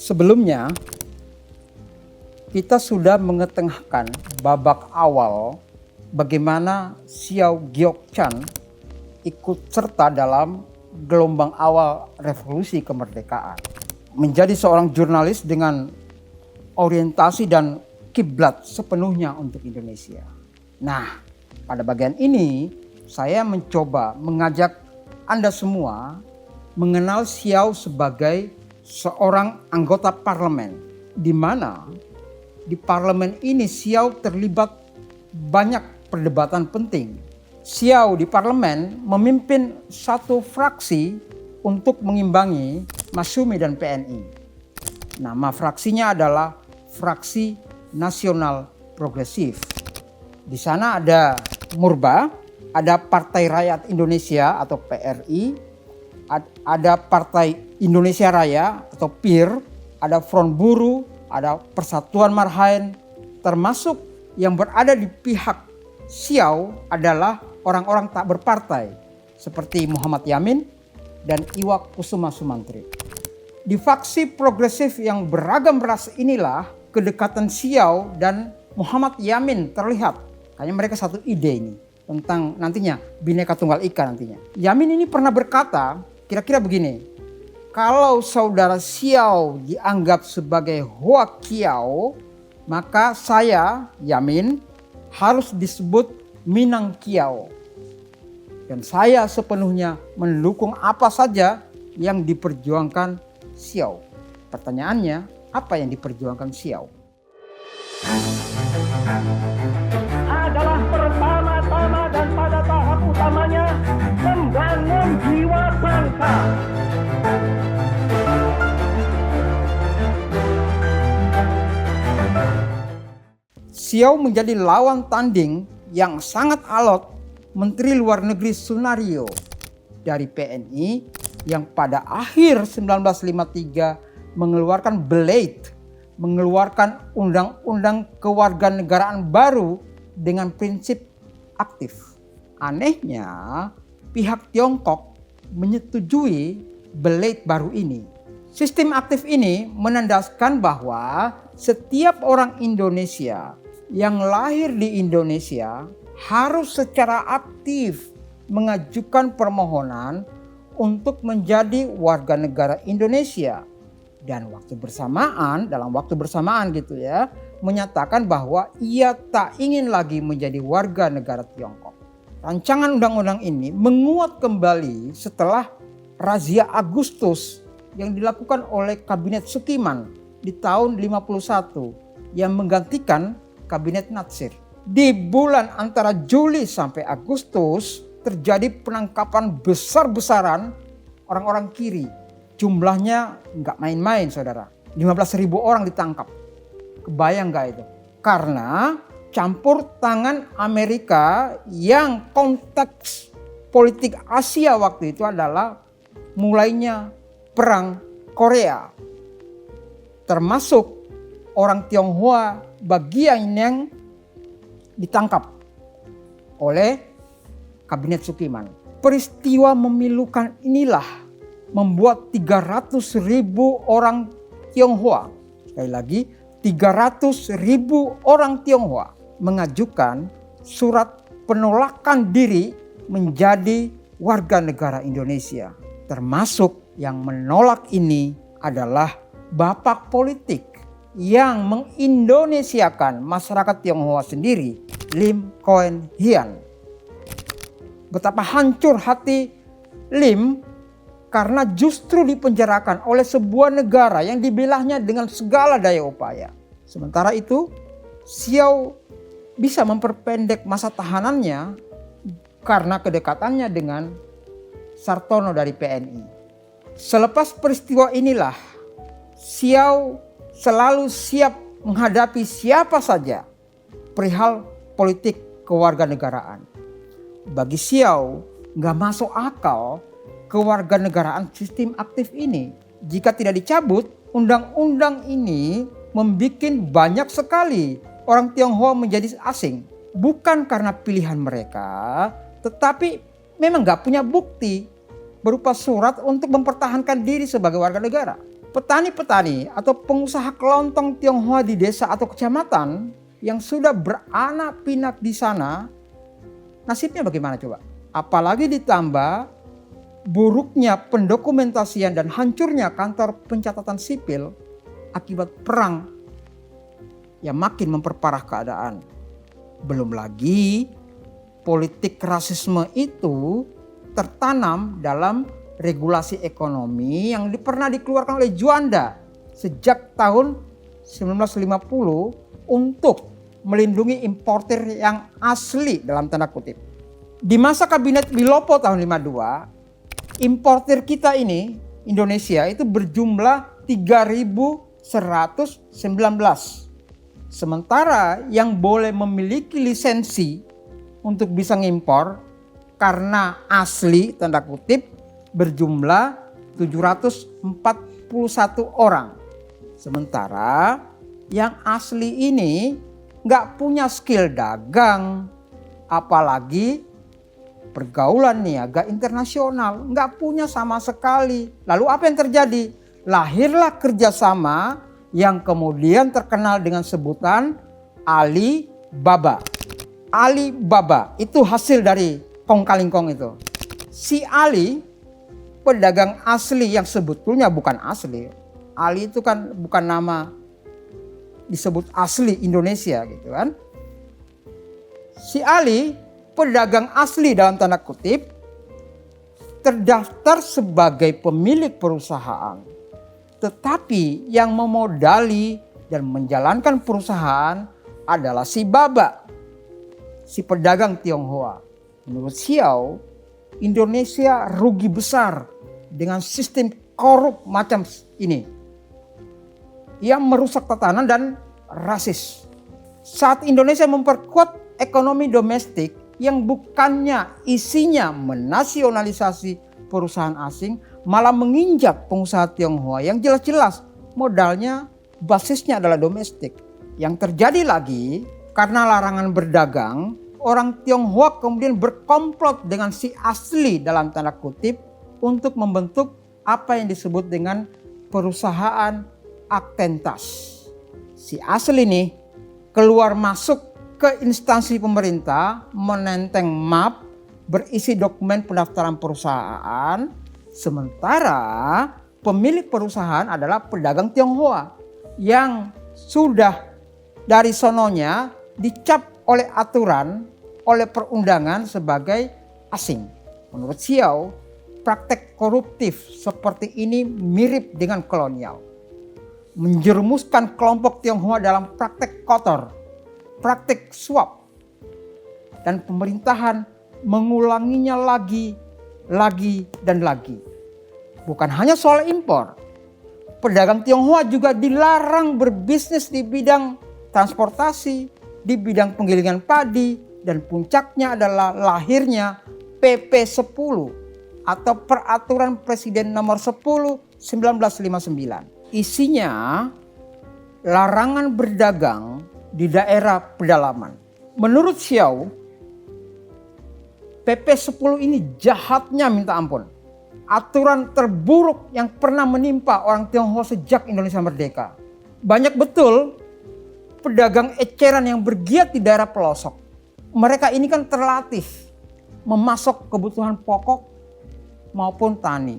Sebelumnya, kita sudah mengetengahkan babak awal bagaimana Xiao Giokcan ikut serta dalam gelombang awal revolusi kemerdekaan. Menjadi seorang jurnalis dengan orientasi dan kiblat sepenuhnya untuk Indonesia. Nah, pada bagian ini saya mencoba mengajak Anda semua mengenal Xiao sebagai seorang anggota parlemen, di mana di parlemen ini Xiao terlibat banyak perdebatan penting. Xiao di parlemen memimpin satu fraksi untuk mengimbangi Masyumi dan PNI. Nama fraksinya adalah Fraksi Nasional Progresif. Di sana ada Murba, ada Partai Rakyat Indonesia atau PRI, ada Partai Indonesia Raya atau PIR, ada Front Buruh, ada Persatuan Marhaen, termasuk yang berada di pihak Xiao adalah orang-orang tak berpartai seperti Muhammad Yamin dan Iwa Kusuma Sumantri. Di faksi progresif yang beragam ras inilah kedekatan Xiao dan Muhammad Yamin terlihat. Kayaknya mereka satu ide ini tentang nantinya Bhinneka Tunggal Ika nantinya. Yamin ini pernah berkata kira-kira begini, kalau saudara Xiao dianggap sebagai Hoa Kiao, maka saya, Yamin, harus disebut Minang Kiao. Dan saya sepenuhnya mendukung apa saja yang diperjuangkan Xiao. Pertanyaannya, apa yang diperjuangkan Xiao? Adalah pertama-tama dan pada tahap utamanya membangun jiwa bangsa. Xiao menjadi lawan tanding yang sangat alot Menteri Luar Negeri Sunario dari PNI yang pada akhir 1953 mengeluarkan Belate, mengeluarkan undang-undang kewarganegaraan baru dengan prinsip aktif. Anehnya, pihak Tiongkok menyetujui Belate baru ini. Sistem aktif ini menandaskan bahwa setiap orang Indonesia yang lahir di Indonesia harus secara aktif mengajukan permohonan untuk menjadi warga negara Indonesia. Dan dalam waktu bersamaan gitu ya, menyatakan bahwa ia tak ingin lagi menjadi warga negara Tiongkok. Rancangan undang-undang ini menguat kembali setelah razia Agustus yang dilakukan oleh Kabinet Sukiman di tahun 51 yang menggantikan Kabinet Natsir. Di bulan antara Juli sampai Agustus terjadi penangkapan besar-besaran orang-orang kiri. Jumlahnya nggak main-main saudara. 15.000 orang ditangkap. Kebayang nggak itu? Karena campur tangan Amerika yang konteks politik Asia waktu itu adalah mulainya perang Korea. Termasuk orang Tionghoa bagian yang ditangkap oleh Kabinet Sukiman. Peristiwa memilukan inilah membuat 300.000 orang Tionghoa, sekali lagi 300.000 orang Tionghoa mengajukan surat penolakan diri menjadi warga negara Indonesia. Termasuk yang menolak ini adalah bapak politik yang mengindonesiakan masyarakat Tionghoa sendiri, Lim Koen Hian. Betapa hancur hati Lim karena justru dipenjarakan oleh sebuah negara yang dibelahnya dengan segala daya upaya. Sementara itu, Xiao bisa memperpendek masa tahanannya karena kedekatannya dengan Sartono dari PNI. Selepas peristiwa inilah, Xiao selalu siap menghadapi siapa saja perihal politik kewarganegaraan. Bagi Xiao, nggak masuk akal kewarganegaraan sistem aktif ini. Jika tidak dicabut, undang-undang ini membuat banyak sekali orang Tionghoa menjadi asing. Bukan karena pilihan mereka, tetapi memang nggak punya bukti berupa surat untuk mempertahankan diri sebagai warga negara. Petani-petani atau pengusaha kelontong Tionghoa di desa atau kecamatan yang sudah beranak pinak di sana, nasibnya bagaimana coba? Apalagi ditambah buruknya pendokumentasian dan hancurnya kantor pencatatan sipil akibat perang yang makin memperparah keadaan. Belum lagi politik rasisme itu tertanam dalam regulasi ekonomi yang pernah dikeluarkan oleh Juanda sejak tahun 1950 untuk melindungi importer yang asli dalam tanda kutip. Di masa kabinet Wilopo tahun 52, importer kita ini Indonesia itu berjumlah 3.119. Sementara yang boleh memiliki lisensi untuk bisa ngimpor karena asli tanda kutip berjumlah 741 orang. Sementara yang asli ini nggak punya skill dagang, apalagi pergaulan niaga internasional, nggak punya sama sekali. Lalu apa yang terjadi? Lahirlah kerjasama yang kemudian terkenal dengan sebutan Alibaba. Alibaba itu hasil dari kong kaling kong itu. Si Ali pedagang asli yang sebetulnya bukan asli. Ali itu kan bukan nama disebut asli Indonesia gitu kan. Si Ali pedagang asli dalam tanda kutip terdaftar sebagai pemilik perusahaan. Tetapi yang memodali dan menjalankan perusahaan adalah si Baba, si pedagang Tionghoa. Menurut Xiao, Indonesia rugi besar dengan sistem korup macam ini yang merusak tatanan dan rasis. Saat Indonesia memperkuat ekonomi domestik yang bukannya isinya menasionalisasi perusahaan asing, malah menginjak pengusaha Tionghoa yang jelas-jelas modalnya basisnya adalah domestik. Yang terjadi lagi karena larangan berdagang, orang Tionghoa kemudian berkomplot dengan si asli dalam tanda kutip untuk membentuk apa yang disebut dengan perusahaan Aktentas. Si asli nih keluar masuk ke instansi pemerintah menenteng map berisi dokumen pendaftaran perusahaan, sementara pemilik perusahaan adalah pedagang Tionghoa yang sudah dari sononya dicap oleh aturan, oleh perundangan sebagai asing. Menurut Xiao, praktek koruptif seperti ini mirip dengan kolonial. Menjerumuskan kelompok Tionghoa dalam praktek kotor, praktek suap. Dan pemerintahan mengulanginya lagi dan lagi. Bukan hanya soal impor. Pedagang Tionghoa juga dilarang berbisnis di bidang transportasi, di bidang penggilingan padi, dan puncaknya adalah lahirnya PP 10 atau Peraturan Presiden Nomor 10 1959. Isinya larangan berdagang di daerah pedalaman. Menurut Xiao, PP 10 ini jahatnya minta ampun. Aturan terburuk yang pernah menimpa orang Tionghoa sejak Indonesia merdeka. Banyak betul pedagang eceran yang bergiat di daerah pelosok. Mereka ini kan terlatih memasok kebutuhan pokok maupun tani.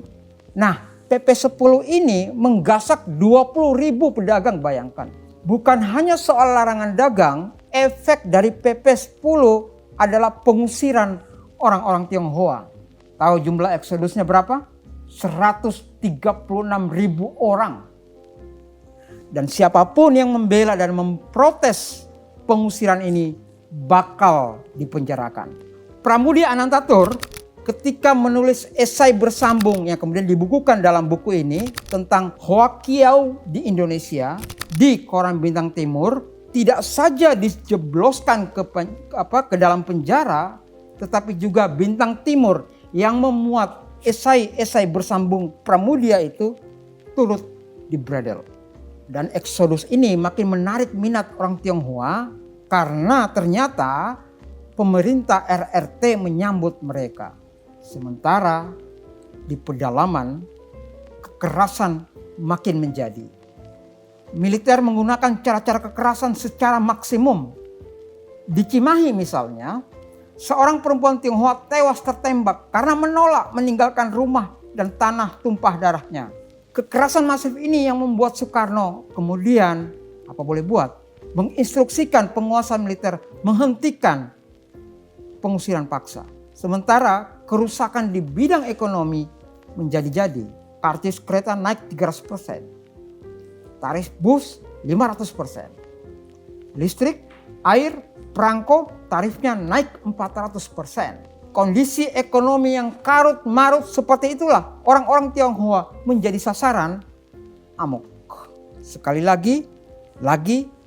Nah, PP 10 ini menggasak 20.000 pedagang, bayangkan. Bukan hanya soal larangan dagang, efek dari PP 10 adalah pengusiran orang-orang Tionghoa. Tahu jumlah eksodusnya berapa? 136.000 orang. Dan siapapun yang membela dan memprotes pengusiran ini bakal dipenjarakan. Pramudia Anantatur ketika menulis esai bersambung yang kemudian dibukukan dalam buku ini tentang Hoakiao di Indonesia di Koran Bintang Timur, tidak saja dijebloskan ke dalam penjara, tetapi juga Bintang Timur yang memuat esai-esai bersambung Pramudia itu turut dibredel. Dan eksodus ini makin menarik minat orang Tionghoa karena ternyata pemerintah RRT menyambut mereka. Sementara di pedalaman kekerasan makin menjadi. Militer menggunakan cara-cara kekerasan secara maksimum. Di Cimahi misalnya, seorang perempuan Tionghoa tewas tertembak karena menolak meninggalkan rumah dan tanah tumpah darahnya. Kekerasan masif ini yang membuat Soekarno kemudian, apa boleh buat, menginstruksikan penguasa militer menghentikan pengusiran paksa. Sementara kerusakan di bidang ekonomi menjadi-jadi. Karcis kereta naik 300%. Tarif bus 500%. Listrik, air, perangko tarifnya naik 400%. Kondisi ekonomi yang karut marut seperti itulah orang-orang Tionghoa menjadi sasaran amok. Sekali lagi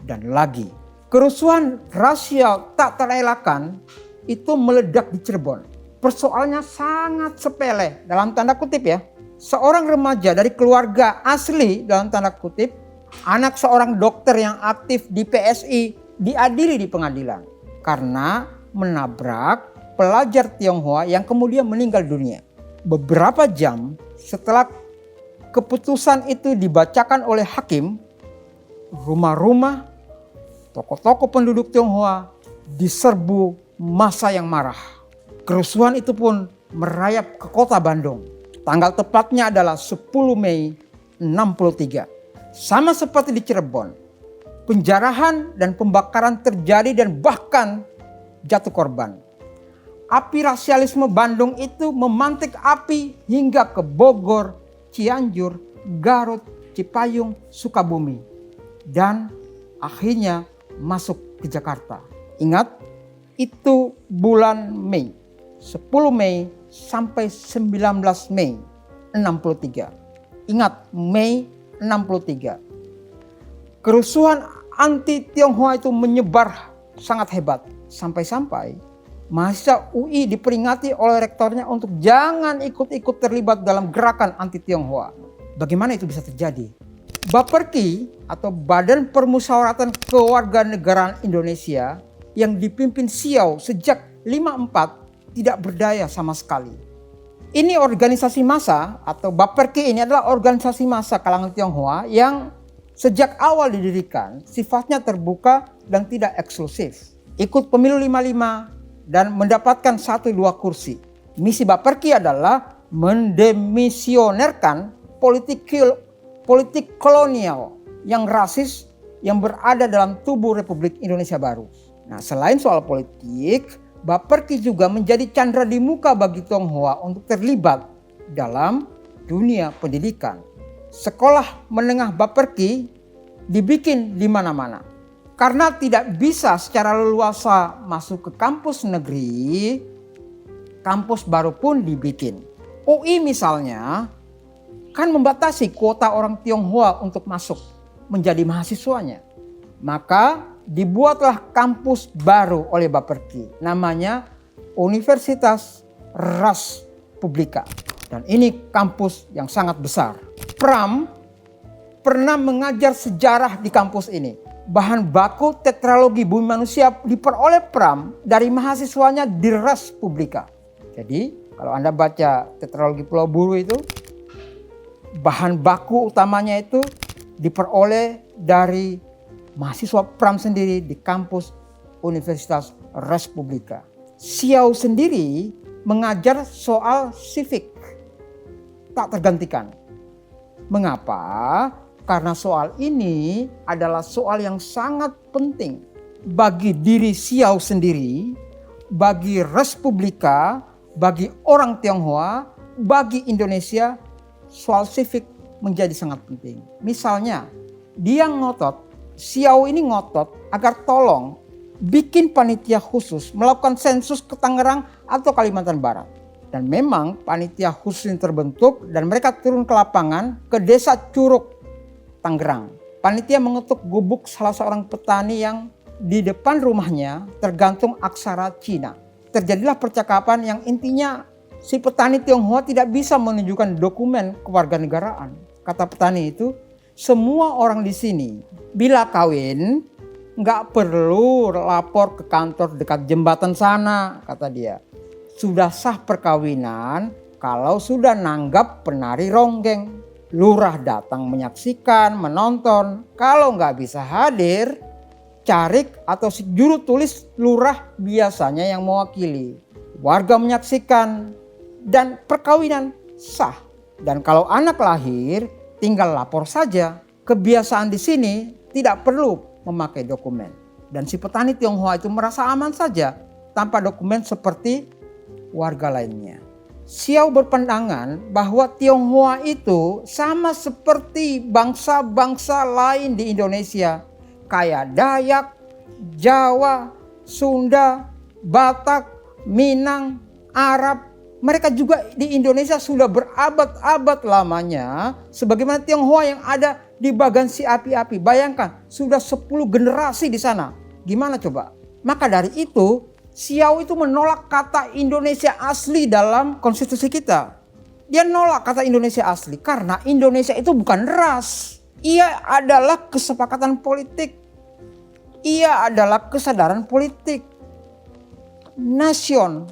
dan lagi. Kerusuhan rasial tak terelakkan itu meledak di Cirebon. Persoalannya sangat sepele dalam tanda kutip ya. Seorang remaja dari keluarga asli dalam tanda kutip, anak seorang dokter yang aktif di PSI diadili di pengadilan karena menabrak pelajar Tionghoa yang kemudian meninggal dunia. Beberapa jam setelah keputusan itu dibacakan oleh hakim, rumah-rumah, toko-toko penduduk Tionghoa diserbu massa yang marah. Kerusuhan itu pun merayap ke kota Bandung. Tanggal tepatnya adalah 10 Mei 63. Sama seperti di Cirebon, penjarahan dan pembakaran terjadi dan bahkan jatuh korban. Api rasialisme Bandung itu memantik api hingga ke Bogor, Cianjur, Garut, Cipayung, Sukabumi. Dan akhirnya masuk ke Jakarta. Ingat, itu bulan Mei. 10 Mei sampai 19 Mei 63. Ingat, Mei 63. Kerusuhan anti Tionghoa itu menyebar sangat hebat. Sampai-sampai mahasiswa UI diperingati oleh rektornya untuk jangan ikut-ikut terlibat dalam gerakan anti Tionghoa. Bagaimana itu bisa terjadi? Bapperki atau Badan Permusyawaratan Kewarganegaraan Indonesia yang dipimpin Siau sejak 54 tidak berdaya sama sekali. Ini organisasi massa atau Bapperki ini adalah organisasi massa kalangan Tionghoa yang sejak awal didirikan sifatnya terbuka dan tidak eksklusif. Ikut pemilu 55 dan mendapatkan 1-2 kursi. Misi Bapperki adalah mendemisionerkan politik kolonial yang rasis yang berada dalam tubuh Republik Indonesia Baru. Nah, selain soal politik, Bapperki juga menjadi candra di muka bagi Tionghoa untuk terlibat dalam dunia pendidikan. Sekolah menengah Bapperki dibikin di mana-mana. Karena tidak bisa secara leluasa masuk ke kampus negeri, kampus baru pun dibikin. UI misalnya kan membatasi kuota orang Tionghoa untuk masuk menjadi mahasiswanya. Maka dibuatlah kampus baru oleh Bapperki. Namanya Universitas Ras Publika. Dan ini kampus yang sangat besar. Pram pernah mengajar sejarah di kampus ini. Bahan baku tetralogi bumi manusia diperoleh Pram dari mahasiswanya di Ras Publika. Jadi kalau Anda baca tetralogi Pulau Buru itu, bahan baku utamanya itu diperoleh dari mahasiswa Pram sendiri di kampus Universitas Ras Publika. Siau sendiri mengajar soal civic tak tergantikan. Mengapa? Karena soal ini adalah soal yang sangat penting bagi diri Siau sendiri, bagi Ras Publika, bagi orang Tionghoa, bagi Indonesia. Soal civic menjadi sangat penting. Misalnya, dia ngotot, Siau ini ngotot agar tolong bikin panitia khusus melakukan sensus ke Tangerang atau Kalimantan Barat. Dan memang panitia khusus ini terbentuk dan mereka turun ke lapangan ke desa Curug, Tangerang. Panitia mengetuk gubuk salah seorang petani yang di depan rumahnya tergantung aksara Cina. Terjadilah percakapan yang intinya si petani Tionghoa tidak bisa menunjukkan dokumen kewarganegaraan. Kata petani itu, semua orang di sini bila kawin nggak perlu lapor ke kantor dekat jembatan sana, kata dia. Sudah sah perkawinan kalau sudah nanggap penari ronggeng. Lurah datang menyaksikan, menonton. Kalau nggak bisa hadir, carik atau si juru tulis lurah biasanya yang mewakili. Warga menyaksikan dan perkawinan sah. Dan kalau anak lahir, tinggal lapor saja. Kebiasaan di sini tidak perlu memakai dokumen. Dan si petani Tionghoa itu merasa aman saja tanpa dokumen seperti warga lainnya. Xiao berpandangan bahwa Tionghoa itu sama seperti bangsa-bangsa lain di Indonesia. Kayak Dayak, Jawa, Sunda, Batak, Minang, Arab. Mereka juga di Indonesia sudah berabad-abad lamanya. Sebagaimana Tionghoa yang ada di Bagansi Api-Api. Bayangkan sudah 10 generasi di sana. Gimana coba? Maka dari itu Xiao itu menolak kata Indonesia asli dalam konstitusi kita. Dia nolak kata Indonesia asli karena Indonesia itu bukan ras. Ia adalah kesepakatan politik. Ia adalah kesadaran politik. Nation,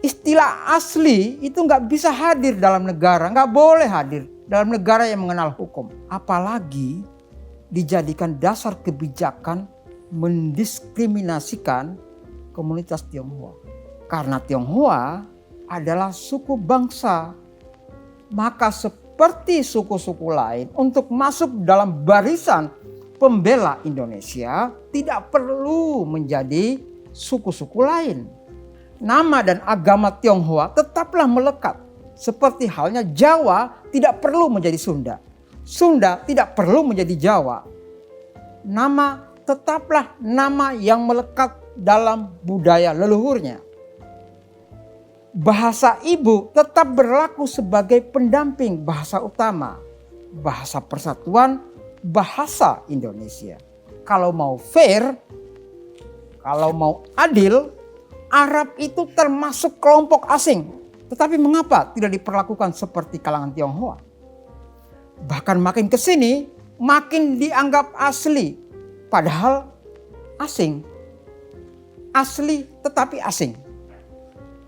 istilah asli itu nggak bisa hadir dalam negara, nggak boleh hadir dalam negara yang mengenal hukum. Apalagi dijadikan dasar kebijakan mendiskriminasikan komunitas Tionghoa. Karena Tionghoa adalah suku bangsa, maka seperti suku-suku lain untuk masuk dalam barisan pembela Indonesia tidak perlu menjadi suku-suku lain. Nama dan agama Tionghoa tetaplah melekat. Seperti halnya Jawa tidak perlu menjadi Sunda. Sunda tidak perlu menjadi Jawa. Nama tetaplah nama yang melekat dalam budaya leluhurnya. Bahasa ibu tetap berlaku sebagai pendamping bahasa utama, bahasa persatuan, bahasa Indonesia. Kalau mau fair, kalau mau adil, Arab itu termasuk kelompok asing. Tetapi mengapa tidak diperlakukan seperti kalangan Tionghoa? Bahkan makin ke sini makin dianggap asli, padahal asing. Asli tetapi asing.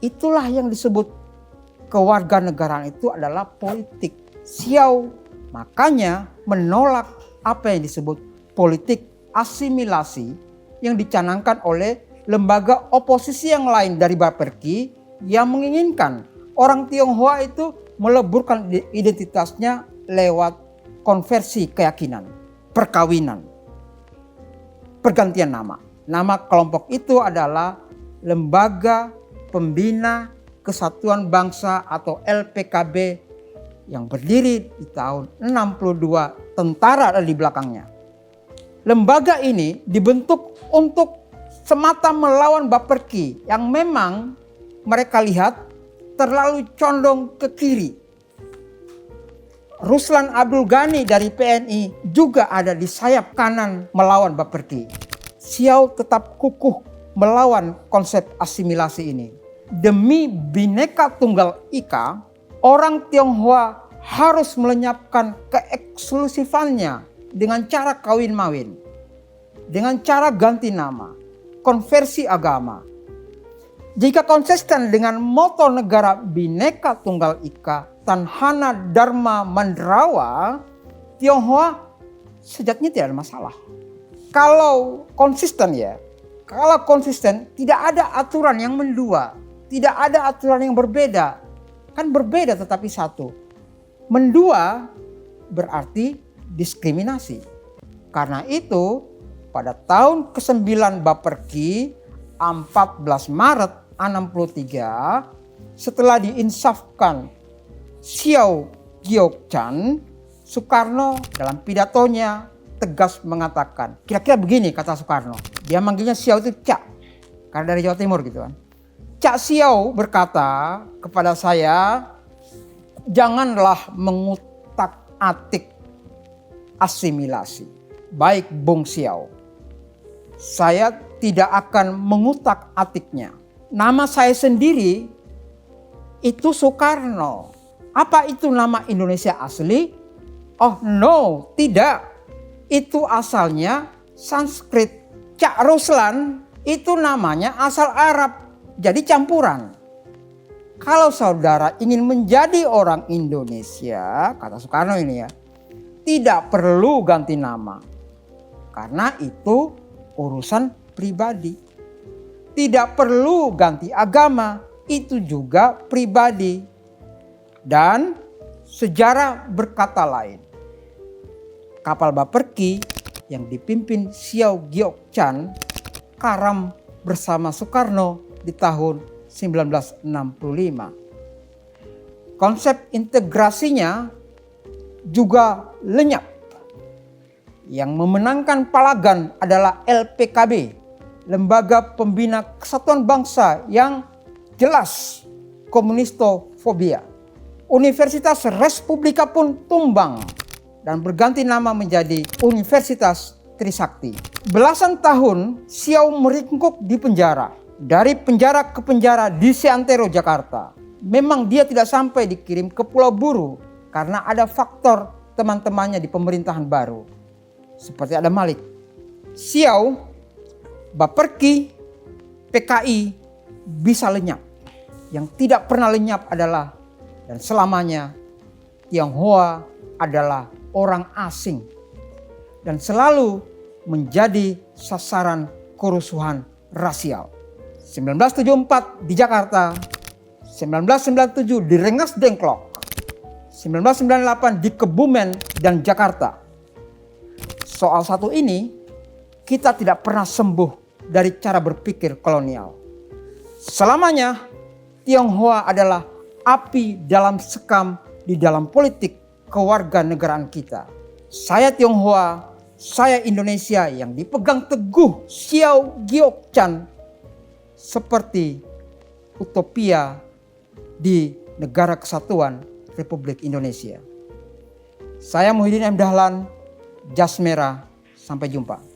Itulah yang disebut kewarganegaraan itu adalah politik. Xiao makanya menolak apa yang disebut politik asimilasi yang dicanangkan oleh lembaga oposisi yang lain dari Bapperki yang menginginkan orang Tionghoa itu meleburkan identitasnya lewat konversi keyakinan, perkawinan, pergantian nama. Nama kelompok itu adalah Lembaga Pembina Kesatuan Bangsa atau LPKB yang berdiri di tahun 62, tentara ada di belakangnya. Lembaga ini dibentuk untuk semata melawan Bapperki yang memang mereka lihat terlalu condong ke kiri. Ruslan Abdul Ghani dari PNI juga ada di sayap kanan melawan Bapperki. Xiao tetap kukuh melawan konsep asimilasi ini. Demi Bhinneka Tunggal Ika, orang Tionghoa harus melenyapkan keeksklusifannya dengan cara kawin-mawin, dengan cara ganti nama, konversi agama. Jika konsisten dengan moto negara Bhinneka Tunggal Ika, Tanhana Dharma Mandrawa, Tionghoa sejatinya tidak ada masalah. Kalau konsisten tidak ada aturan yang mendua, tidak ada aturan yang berbeda. Kan berbeda tetapi satu. Mendua berarti diskriminasi. Karena itu pada tahun ke-9 Bapperki 14 Maret 63 setelah diinsafkan Xiao Giokcan, Soekarno dalam pidatonya tegas mengatakan, kira-kira begini kata Soekarno. Dia manggilnya Xiao itu Cak, karena dari Jawa Timur gitu kan. Cak Xiao berkata kepada saya, janganlah mengutak-atik asimilasi. Baik Bung Xiao, saya tidak akan mengutak-atiknya. Nama saya sendiri itu Soekarno. Apa itu nama Indonesia asli? Oh no, tidak. Itu asalnya Sanskrit. Cak Ruslan itu namanya asal Arab, jadi campuran. Kalau saudara ingin menjadi orang Indonesia, kata Soekarno ini ya, tidak perlu ganti nama. Karena itu urusan pribadi. Tidak perlu ganti agama, itu juga pribadi. Dan sejarah berkata lain. Kapal Baperki yang dipimpin Siau Giok Chan karam bersama Soekarno di tahun 1965. Konsep integrasinya juga lenyap. Yang memenangkan palagan adalah LPKB, Lembaga Pembina Kesatuan Bangsa yang jelas komunistofobia. Universitas Respublika pun tumbang dan berganti nama menjadi Universitas Trisakti. Belasan tahun Siau meringkuk di penjara. Dari penjara ke penjara di Seantero, Jakarta. Memang dia tidak sampai dikirim ke Pulau Buru karena ada faktor teman-temannya di pemerintahan baru. Seperti ada Malik. Siau, Baperki, PKI bisa lenyap. Yang tidak pernah lenyap adalah dan selamanya Tionghoa adalah orang asing dan selalu menjadi sasaran kerusuhan rasial. 1974 di Jakarta, 1997 di Rengas Dengklok, 1998 di Kebumen dan Jakarta. Soal satu ini, kita tidak pernah sembuh dari cara berpikir kolonial. Selamanya, Tionghoa adalah api dalam sekam di dalam politik kewarganegaraan kita. Saya Tionghoa, saya Indonesia yang dipegang teguh Siau Giok Chan seperti utopia di Negara Kesatuan Republik Indonesia. Saya Muhyiddin M. Dahlan, Jas Merah, sampai jumpa.